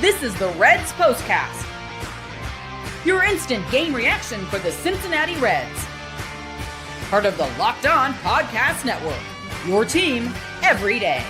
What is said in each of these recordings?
This is the Reds POSTCAST, your instant game reaction for the Cincinnati Reds. Part of the Locked On Podcast Network, your team every day.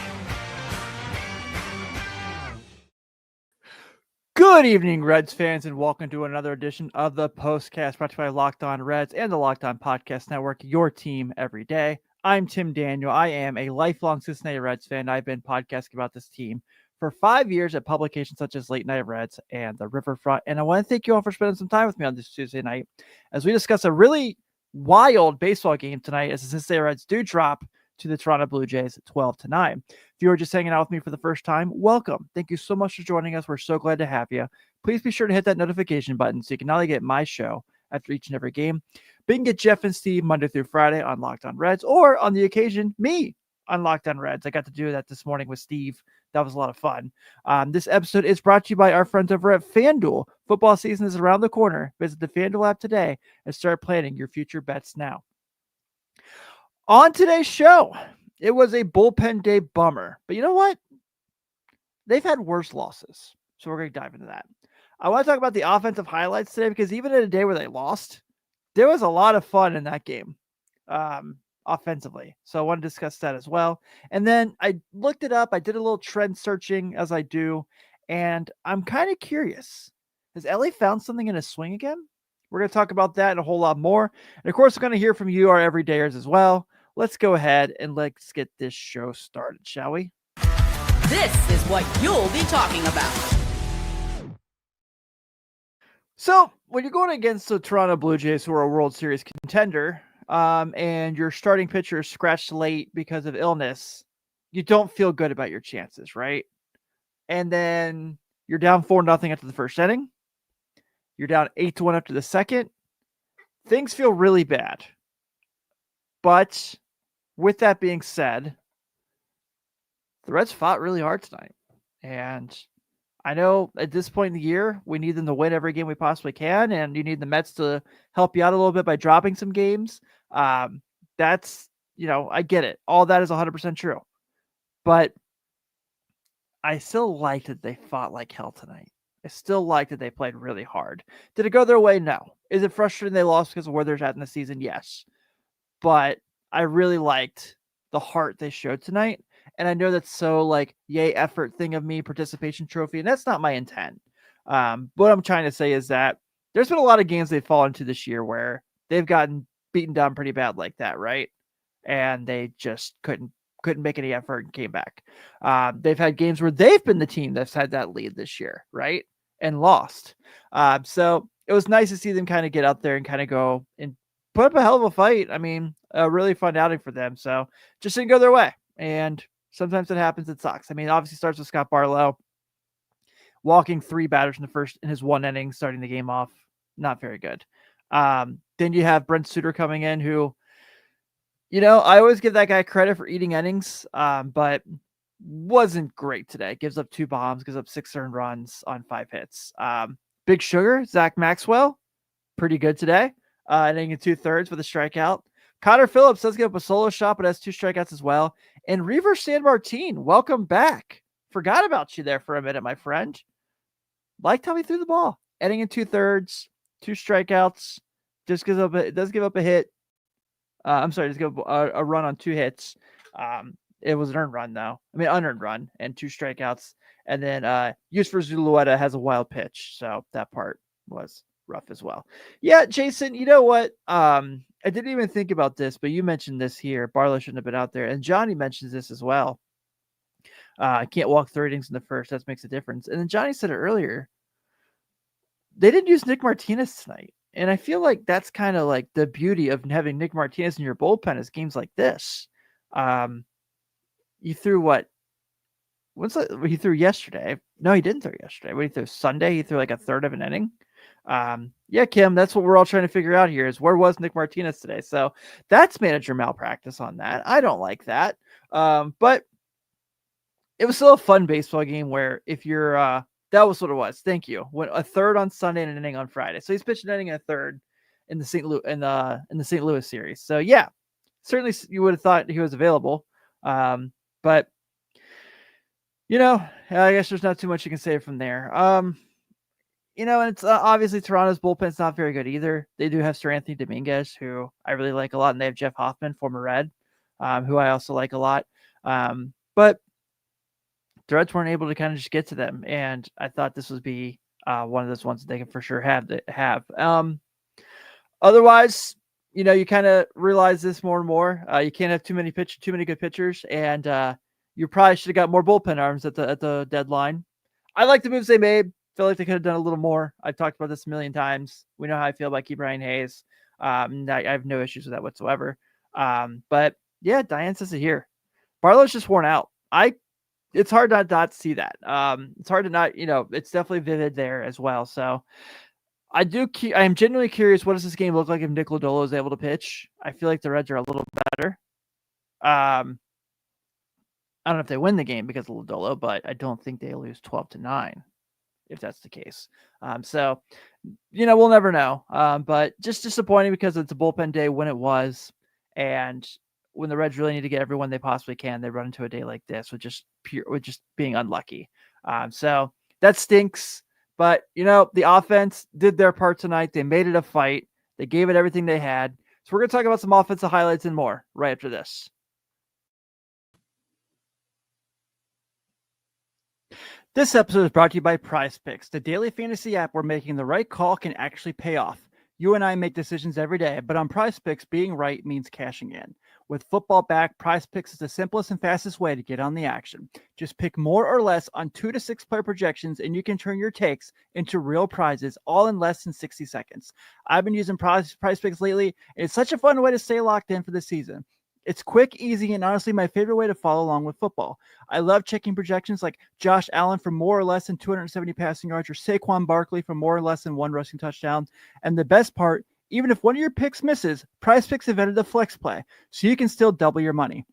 Good evening, Reds fans, and welcome to another edition of the POSTCAST brought to you by Locked On Reds and the Locked On Podcast Network, your team every day. I'm Tim Daniel. I am a lifelong Cincinnati Reds fan. I've been podcasting about this team for 5 years at publications such as Late Night Reds and the Riverfront. And I want to thank you all for spending some time with me on this Tuesday night as we discuss a really wild baseball game tonight as the Cincinnati Reds do drop to the Toronto Blue Jays at 12-9. If you are just hanging out with me for the first time, welcome. Thank you so much for joining us. We're so glad to have you. Please be sure to hit that notification button so you can not only get my show after each and every game, but you can get Jeff and Steve Monday through Friday on Locked On Reds, or on the occasion, me on Locked On Reds. I got to do that this morning with Steve. That was a lot of fun. This episode is brought to you by our friends over at FanDuel. Football season is around the corner. Visit the FanDuel app today and start planning your future bets now. On today's show, it was a bullpen day bummer. But you know what? They've had worse losses. So we're going to dive into that. I want to talk about the offensive highlights today because even in a day where they lost, there was a lot of fun in that game. Offensively. So I want to discuss that as well. And then I looked it up. I did a little trend searching as I do, and I'm kind of curious. Has Ellie found something in his swing again? We're going to talk about that and a whole lot more. And of course, we're going to hear from you, our everydayers, as well. Let's go ahead and let's get this show started, shall we? This is what you'll be talking about. So when you're going against the Toronto Blue Jays, who are a World Series contender, and your starting pitcher is scratched late because of illness, you don't feel good about your chances, right? And then you're down 4-0 after the first inning. You're down 8-1 after the second. Things feel really bad. But with that being said, the Reds fought really hard tonight. And I know at this point in the year, we need them to win every game we possibly can, and you need the Mets to help you out a little bit by dropping some games. That's, I get it. All that is 100% true. But I still like that they fought like hell tonight. I still like that they played really hard. Did it go their way? No. Is it frustrating they lost because of where they're at in the season? Yes. But I really liked the heart they showed tonight. And I know that's so yay effort thing of me, participation trophy. And that's not my intent. What I'm trying to say is that there's been a lot of games they've fallen into this year where they've gotten beaten down pretty bad like that, right? And they just couldn't make any effort and came back. They've had games where they've been the team that's had that lead this year, right? And lost. So it was nice to see them kind of get out there and kind of go and put up a hell of a fight. I mean, a really fun outing for them. So just didn't go their way. And sometimes it happens. It sucks. I mean, obviously starts with Scott Barlow walking 3 batters in his 1 inning, starting the game off. Not very good. Then you have Brent Suter coming in who, I always give that guy credit for eating innings, but wasn't great today. Gives up 2 bombs, gives up 6 earned runs on 5 hits. Big Sugar, Zach Maxwell, pretty good today. Inning and 2/3 with a strikeout. Connor Phillips does give up a solo shot, but has 2 strikeouts as well. And Reaver Sanmartin, welcome back. Forgot about you there for a minute, my friend. Liked how he threw the ball. Inning and 2/3, 2 strikeouts. Just does give up a hit. Just give up a run on 2 hits. It was an earned run though. Unearned run and 2 strikeouts. And then Yusfer Zulueta has a wild pitch. So that part was rough as well. Yeah, Jason, you know what? I didn't even think about this, but you mentioned this here. Barlow shouldn't have been out there. And Johnny mentions this as well. I can't walk 3 innings in the first. That makes a difference. And then Johnny said it earlier. They didn't use Nick Martinez tonight. And I feel like that's kind of like the beauty of having Nick Martinez in your bullpen is games like this. You threw what? He threw yesterday. No, he didn't throw yesterday. When he threw Sunday, he threw like a third of an inning. Yeah, Kim, that's what we're all trying to figure out here is where was Nick Martinez today? So that's manager malpractice on that. I don't like that. But it was still a fun baseball game where if you're, that was what it was. Thank you. Went a third on Sunday and an inning on Friday. So he's pitched an inning and a third in the St. Louis series. So yeah, certainly you would have thought he was available. But I guess there's not too much you can say from there. And it's obviously Toronto's bullpen's not very good either. They do have Sir Anthony Dominguez, who I really like a lot, and they have Jeff Hoffman, former Red, who I also like a lot. But the Reds weren't able to kind of just get to them, and I thought this would be one of those ones that they can for sure have. Otherwise, you kind of realize this more and more. You can't have too many good pitchers, and you probably should have got more bullpen arms at the deadline. I like the moves they made. Feel like they could have done a little more. I've talked about this a million times. We know how I feel about Ke'Bryan Hayes. I have no issues with that whatsoever. But yeah, Diane says it here. Barlow's just worn out. It's hard not to see that. It's hard to not, it's definitely vivid there as well. So I am genuinely curious, what does this game look like if Nick Lodolo is able to pitch? I feel like the Reds are a little better. I don't know if they win the game because of Lodolo, but I don't think they lose 12-9 if that's the case. So, we'll never know. But just disappointing because it's a bullpen day when it was. And when the Reds really need to get everyone they possibly can, they run into a day like this with just being unlucky. So that stinks. But, the offense did their part tonight. They made it a fight. They gave it everything they had. So we're going to talk about some offensive highlights and more right after this. This episode is brought to you by PrizePicks, the daily fantasy app where making the right call can actually pay off. You and I make decisions every day, but on PrizePicks, being right means cashing in. With football back, PrizePicks is the simplest and fastest way to get on the action. Just pick more or less on 2 to 6 player projections, and you can turn your takes into real prizes all in less than 60 seconds. I've been using PrizePicks lately, and it's such a fun way to stay locked in for the season. It's quick, easy, and honestly my favorite way to follow along with football. I love checking projections like Josh Allen for more or less than 270 passing yards or Saquon Barkley for more or less than 1 rushing touchdown. And the best part, even if one of your picks misses, PrizePicks invented a flex play, so you can still double your money.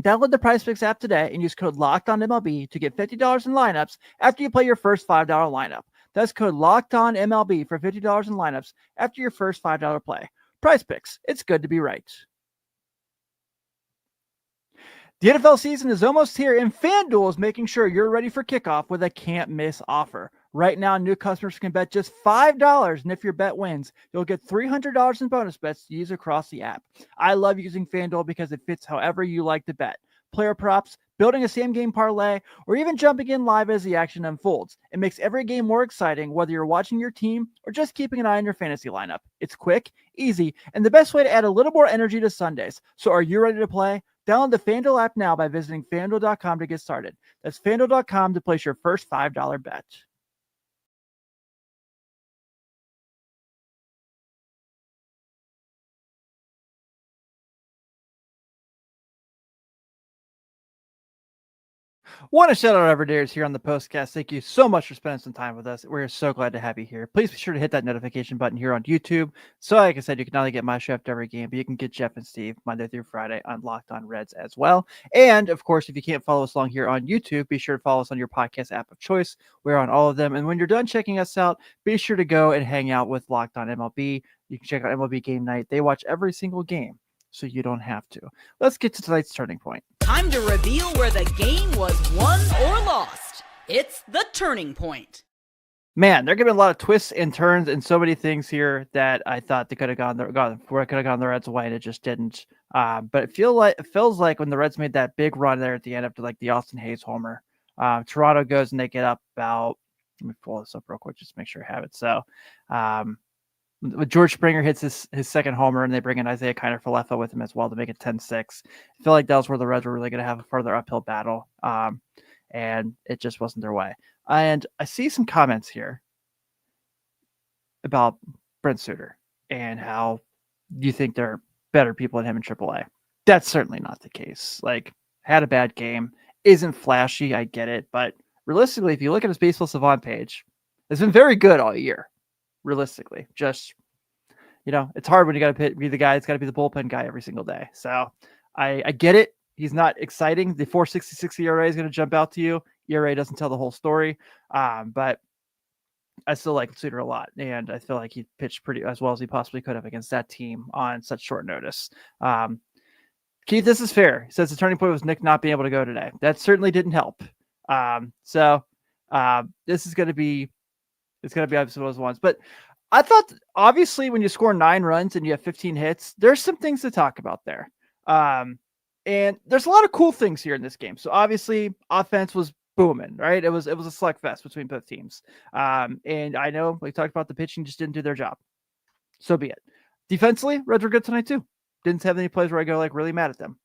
Download the PrizePicks app today and use code LOCKEDONMLB to get $50 in lineups after you play your first $5 lineup. That's code LOCKEDONMLB for $50 in lineups after your first $5 play. PrizePicks, it's good to be right. The NFL season is almost here, and FanDuel is making sure you're ready for kickoff with a can't-miss offer. Right now, new customers can bet just $5, and if your bet wins, you'll get $300 in bonus bets to use across the app. I love using FanDuel because it fits however you like to bet. Player props, building a same-game parlay, or even jumping in live as the action unfolds. It makes every game more exciting, whether you're watching your team or just keeping an eye on your fantasy lineup. It's quick, easy, and the best way to add a little more energy to Sundays. So are you ready to play? Download the FanDuel app now by visiting FanDuel.com to get started. That's FanDuel.com to place your first $5 bet. Want to shout out our everydayers here on the Postcast. Thank you so much for spending some time with us. We're so glad to have you here. Please be sure to hit that notification button here on YouTube. So like I said, you can not only get my show after every game, but you can get Jeff and Steve Monday through Friday on Locked On Reds as well. And of course, if you can't follow us along here on YouTube, be sure to follow us on your podcast app of choice. We're on all of them. And when you're done checking us out, be sure to go and hang out with Locked On MLB. You can check out MLB Game Night. They watch every single game, so you don't have to. Let's get to tonight's turning point. Time to reveal where the game was won or lost. It's the turning point. Man, they're giving a lot of twists and turns and so many things here that I thought they could have gone the Reds' way, and it just didn't. But it feels like when the Reds made that big run there at the end after like the Austin Hayes homer, Toronto goes and they get up about. Let me pull this up real quick just to make sure I have it. So, when George Springer hits his second homer and they bring in Isaiah Kiner-Falefa with him as well to make it 10-6. I feel like that was where the Reds were really going to have a further uphill battle. And it just wasn't their way. And I see some comments here about Brent Suter and how you think they're better people than him in AAA. That's certainly not the case. Like, had a bad game, isn't flashy, I get it. But realistically, if you look at his Baseball Savant page, it's been very good all year. Realistically, just, it's hard when you got to be the guy that's got to be the bullpen guy every single day. So I get it. He's not exciting. The 4.66 ERA is going to jump out to you. ERA doesn't tell the whole story. But I still like Suter a lot. And I feel like he pitched pretty as well as he possibly could have against that team on such short notice. Keith, this is fair. He says the turning point was Nick not being able to go today. That certainly didn't help. This is going to be, it's going to be obviously one of those ones. But I thought, obviously, when you score 9 runs and you have 15 hits, there's some things to talk about there. And there's a lot of cool things here in this game. So obviously, offense was booming, right? It was a slugfest between both teams. And I know we talked about the pitching just didn't do their job. So be it. Defensively, Reds were good tonight too. Didn't have any plays where I go like really mad at them.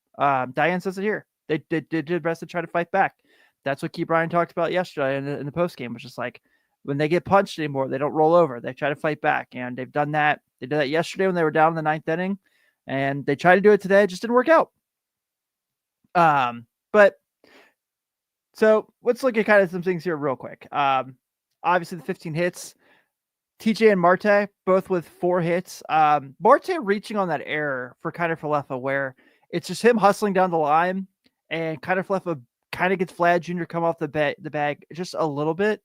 Diane says it here. They did their best to try to fight back. That's what Key Bryan talked about yesterday in the post game, which is like when they get punched anymore, they don't roll over. They try to fight back, and they've done that. They did that yesterday when they were down in the 9th inning, and they tried to do it today. It just didn't work out. But so let's look at kind of some things here real quick. Obviously the 15 hits. TJ and Marte both with 4 hits. Marte reaching on that error for Kiner Falefa, where it's just him hustling down the line, and Kiner Falefa kind of gets Vlad Jr. come off the bag just a little bit.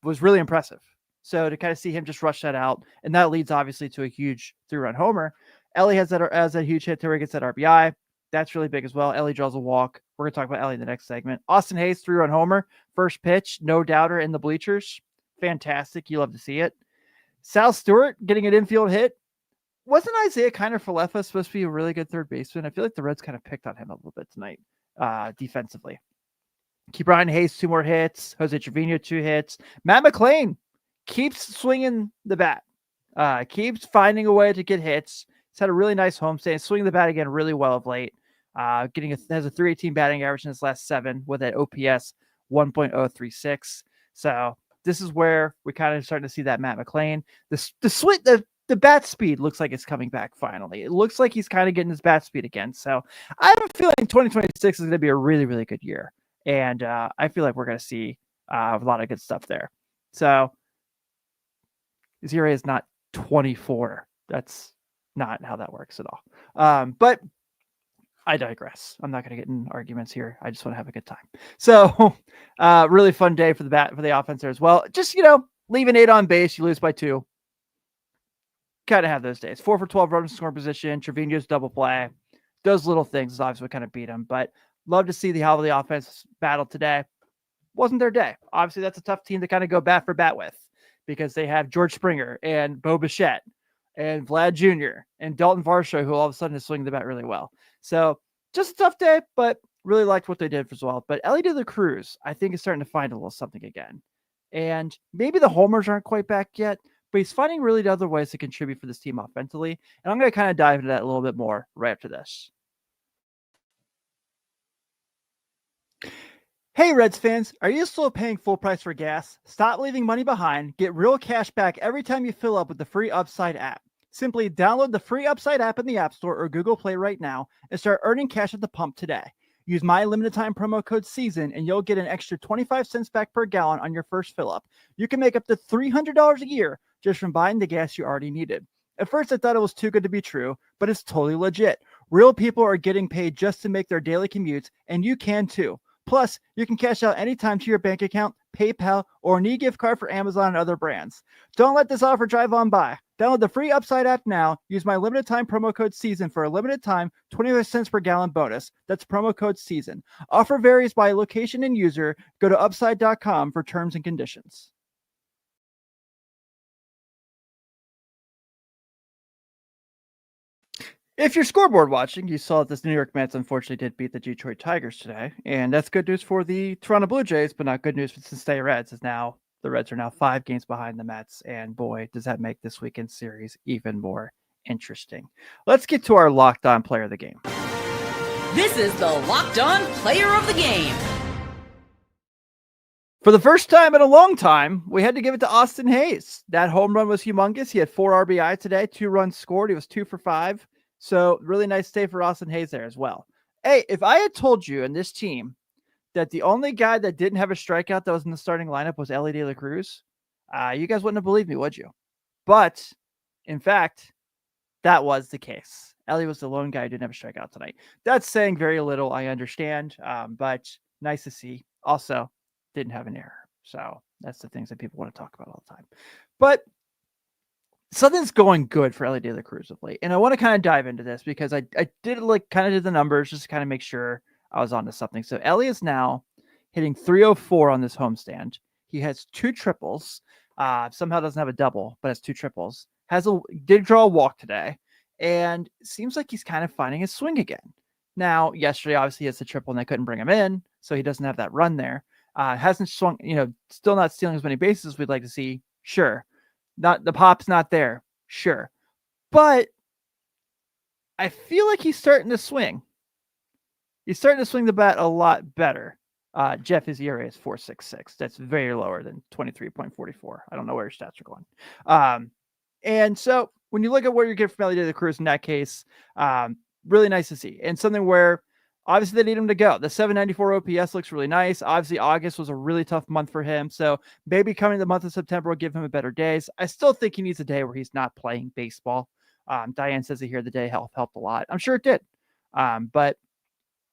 Was really impressive. So to kind of see him just rush that out, and that leads obviously to a huge 3-run homer. Ellie has a huge hit to where he gets that RBI. That's really big as well. Ellie draws a walk. We're going to talk about Ellie in the next segment. Austin Hayes, 3-run homer. First pitch, no doubter in the bleachers. Fantastic. You love to see it. Sal Stewart getting an infield hit. Wasn't Isaiah Kiner Falefa supposed to be a really good third baseman? I feel like the Reds kind of picked on him a little bit tonight defensively. Keep Brian Hayes, 2 more hits. Jose Trevino, 2 hits. Matt McLean keeps swinging the bat. Keeps finding a way to get hits. He's had a really nice homestand. Swinging the bat again really well of late. Has a 318 batting average in his last 7 with an OPS 1.036. So this is where we kind of starting to see that Matt McLean. The bat speed looks like it's coming back finally. It looks like he's kind of getting his bat speed again. So I have a feeling 2026 is going to be a really, really good year. And I feel like we're going to see a lot of good stuff there. So his ERA is not 24. That's not how that works at all. But I digress. I'm not going to get in arguments here. I just want to have a good time. So really fun day for the offense there as well. Just, leaving 8 on base, you lose by 2. Kind of have those days. 4 for 12 runners in scoring position. Trevino's double play. Those little things is obviously what kind of beat him. But love to see how the offense battled today. Wasn't their day. Obviously, that's a tough team to kind of go bat for bat with because they have George Springer and Bo Bichette and Vlad Jr. and Dalton Varsho, who all of a sudden is swinging the bat really well. So just a tough day, but really liked what they did as well. But Ellie De La Cruz, I think, is starting to find a little something again. And maybe the homers aren't quite back yet, but he's finding really other ways to contribute for this team offensively. And I'm going to kind of dive into that a little bit more right after this. Hey Reds fans, are you still paying full price for gas? Stop leaving money behind. Get real cash back every time you fill up with the free Upside app. Simply download the free Upside app in the App Store or Google Play right now and start earning cash at the pump today. Use my limited time promo code SEASON and you'll get an extra 25 cents back per gallon on your first fill up. You can make up to $300 a year just from buying the gas you already needed. At first I thought it was too good to be true, but it's totally legit. Real people are getting paid just to make their daily commutes, and you can too. Plus, you can cash out anytime to your bank account, PayPal, or an e-gift card for Amazon and other brands. Don't let this offer drive on by. Download the free Upside app now. Use my limited time promo code SEASON for a limited time 25 cents per gallon bonus. That's promo code SEASON. Offer varies by location and user. Go to upside.com for terms and conditions. If you're scoreboard watching, you saw that the New York Mets unfortunately did beat the Detroit Tigers today, and that's good news for the Toronto Blue Jays, but not good news for the Cincinnati Reds, as now the Reds are now 5 games behind the Mets, and boy, does that make this weekend series even more interesting. Let's get to our Locked On Player of the Game. This is the Locked On Player of the Game. For the first time in a long time, we had to give it to Austin Hayes. That home run was humongous. He had 4 RBI today, 2 runs scored. He was 2 for 5. So really nice day for Austin Hayes there as well. Hey, if I had told you in this team that the only guy that didn't have a strikeout that was in the starting lineup was Ellie De La Cruz, you guys wouldn't have believed me, would you? But in fact, that was the case. Ellie was the lone guy who didn't have a strikeout tonight. That's saying very little, I understand, but nice to see. Also, didn't have an error. So that's the things that people want to talk about all the time. But something's going good for Ellie De La Cruz of late. And I want to kind of dive into this because I did did the numbers just to kind of make sure I was onto something. So Ellie is now, hitting 304 on this homestand. He has 2 triples. Somehow doesn't have a double, but has 2 triples. Did draw a walk today, and seems like he's kind of finding his swing again. Now, yesterday, obviously, he has the triple, and they couldn't bring him in, so he doesn't have that run there. Hasn't swung, still not stealing as many bases as we'd like to see. Sure. The pop's not there. Sure. But I feel like he's starting to swing. He's starting to swing the bat a lot better. Jeff, his ERA is 4.66. That's very lower than 23.44. I don't know where your stats are going. And so when you look at what you're getting from Elly De La Cruz in that case, really nice to see. And something where obviously they need him to go. The 794 OPS looks really nice. Obviously, August was a really tough month for him. So maybe coming the month of September will give him a better days. I still think he needs a day where he's not playing baseball. Diane says here the day health helped a lot. I'm sure it did. But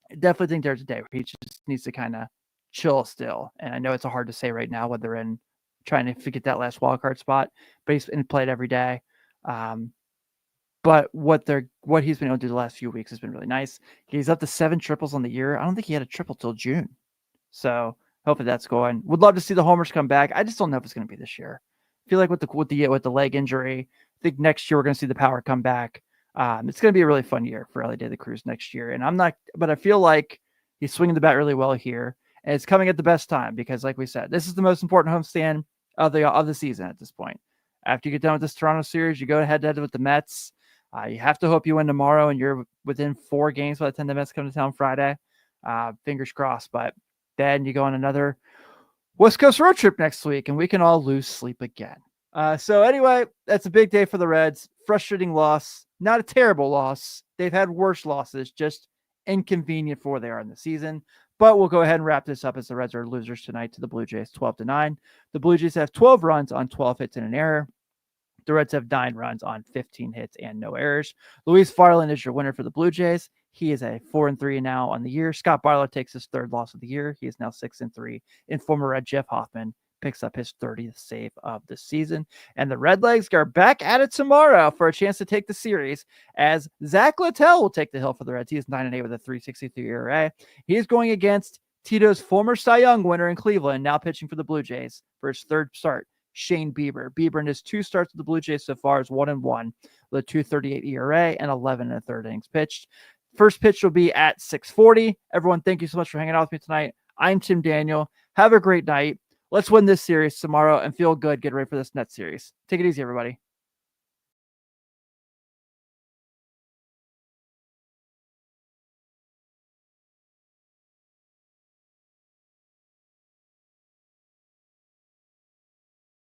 I definitely think there's a day where he just needs to kind of chill still. And I know it's hard to say right now whether they're in trying to get that last wild card spot, but he's been played every day. But what he's been able to do the last few weeks has been really nice. He's up to 7 triples on the year. I don't think he had a triple till June. So hopefully that's going. Would love to see the homers come back. I just don't know if it's going to be this year. I feel like with the leg injury, I think next year we're going to see the power come back. It's going to be a really fun year for Elly De La Cruz next year. And I feel like he's swinging the bat really well here. And it's coming at the best time because, like we said, this is the most important homestand of the season at this point. After you get done with this Toronto series, you go head-to-head with the Mets. You have to hope you win tomorrow, and you're within 4 games by the time the Mets come to town Friday. Fingers crossed. But then you go on another West Coast road trip next week, and we can all lose sleep again. So anyway, that's a big day for the Reds. Frustrating loss. Not a terrible loss. They've had worse losses, just inconvenient for where they are in the season. But we'll go ahead and wrap this up as the Reds are losers tonight to the Blue Jays 12-9. The Blue Jays have 12 runs on 12 hits and an error. The Reds have 9 runs on 15 hits and no errors. Luis Farland is your winner for the Blue Jays. He is a 4-3 now on the year. Scott Barlow takes his 3rd loss of the year. He is now 6-3. And former Red Jeff Hoffman picks up his 30th save of the season. And the Redlegs are back at it tomorrow for a chance to take the series as Zach Littell will take the hill for the Reds. He is 9-8 with a 3.63 ERA. He is going against Tito's former Cy Young winner in Cleveland, now pitching for the Blue Jays for his 3rd start, Shane Bieber. Bieber in his 2 starts with the Blue Jays so far is 1-1 with a 2.38 ERA and 11 1/3 innings pitched. First pitch will be at 6:40. Everyone, thank you so much for hanging out with me tonight. I'm Tim Daniel. Have a great night. Let's win this series tomorrow and feel good. Get ready for this next series. Take it easy, everybody.